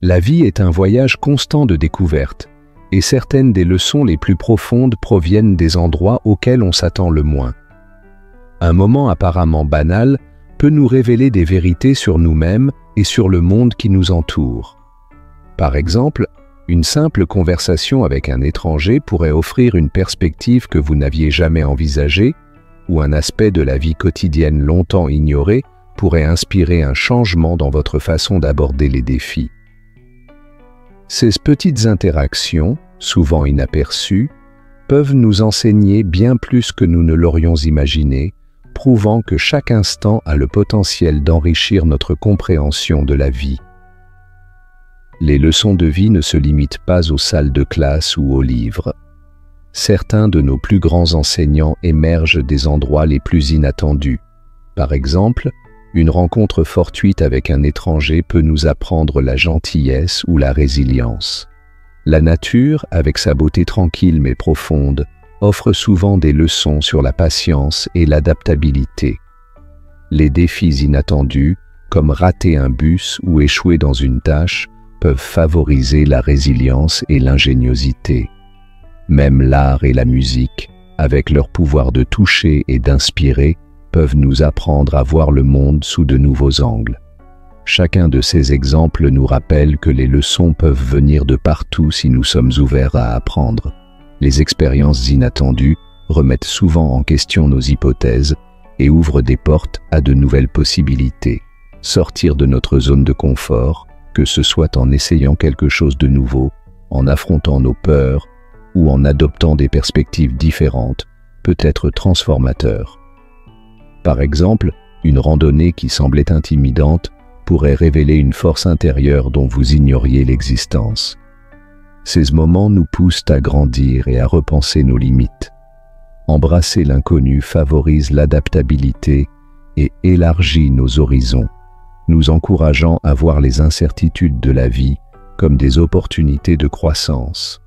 La vie est un voyage constant de découverte, et certaines des leçons les plus profondes proviennent des endroits auxquels on s'attend le moins. Un moment apparemment banal peut nous révéler des vérités sur nous-mêmes et sur le monde qui nous entoure. Par exemple, une simple conversation avec un étranger pourrait offrir une perspective que vous n'aviez jamais envisagée, ou un aspect de la vie quotidienne longtemps ignoré pourrait inspirer un changement dans votre façon d'aborder les défis. Ces petites interactions, souvent inaperçues, peuvent nous enseigner bien plus que nous ne l'aurions imaginé, prouvant que chaque instant a le potentiel d'enrichir notre compréhension de la vie. Les leçons de vie ne se limitent pas aux salles de classe ou aux livres. Certains de nos plus grands enseignants émergent des endroits les plus inattendus. Par exemple, une rencontre fortuite avec un étranger peut nous apprendre la gentillesse ou la résilience. La nature, avec sa beauté tranquille mais profonde, offre souvent des leçons sur la patience et l'adaptabilité. Les défis inattendus, comme rater un bus ou échouer dans une tâche, peuvent favoriser la résilience et l'ingéniosité. Même l'art et la musique, avec leur pouvoir de toucher et d'inspirer, peuvent nous apprendre à voir le monde sous de nouveaux angles. Chacun de ces exemples nous rappelle que les leçons peuvent venir de partout si nous sommes ouverts à apprendre. Les expériences inattendues remettent souvent en question nos hypothèses et ouvrent des portes à de nouvelles possibilités. Sortir de notre zone de confort, que ce soit en essayant quelque chose de nouveau, en affrontant nos peurs ou en adoptant des perspectives différentes, peut être transformateur. Par exemple, une randonnée qui semblait intimidante pourrait révéler une force intérieure dont vous ignoriez l'existence. Ces moments nous poussent à grandir et à repenser nos limites. Embrasser l'inconnu favorise l'adaptabilité et élargit nos horizons, nous encourageant à voir les incertitudes de la vie comme des opportunités de croissance.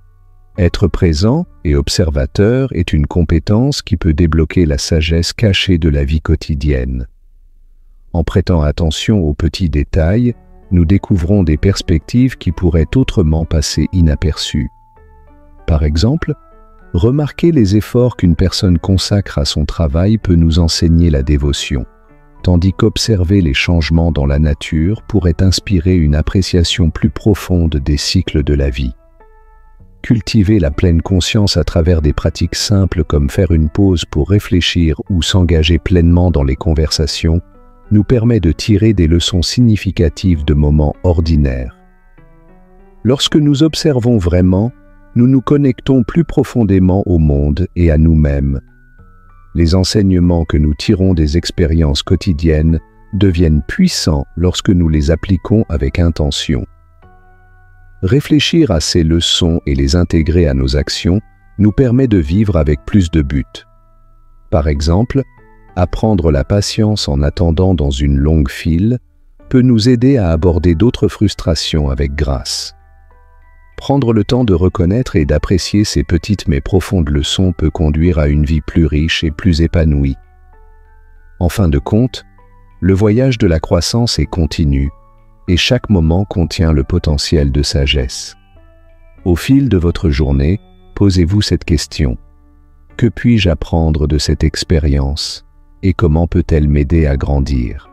Être présent et observateur est une compétence qui peut débloquer la sagesse cachée de la vie quotidienne. En prêtant attention aux petits détails, nous découvrons des perspectives qui pourraient autrement passer inaperçues. Par exemple, remarquer les efforts qu'une personne consacre à son travail peut nous enseigner la dévotion, tandis qu'observer les changements dans la nature pourrait inspirer une appréciation plus profonde des cycles de la vie. Cultiver la pleine conscience à travers des pratiques simples comme faire une pause pour réfléchir ou s'engager pleinement dans les conversations nous permet de tirer des leçons significatives de moments ordinaires. Lorsque nous observons vraiment, nous nous connectons plus profondément au monde et à nous-mêmes. Les enseignements que nous tirons des expériences quotidiennes deviennent puissants lorsque nous les appliquons avec intention. Réfléchir à ces leçons et les intégrer à nos actions nous permet de vivre avec plus de but. Par exemple, apprendre la patience en attendant dans une longue file peut nous aider à aborder d'autres frustrations avec grâce. Prendre le temps de reconnaître et d'apprécier ces petites mais profondes leçons peut conduire à une vie plus riche et plus épanouie. En fin de compte, le voyage de la croissance est continu et chaque moment contient le potentiel de sagesse. Au fil de votre journée, posez-vous cette question. Que puis-je apprendre de cette expérience et comment peut-elle m'aider à grandir ?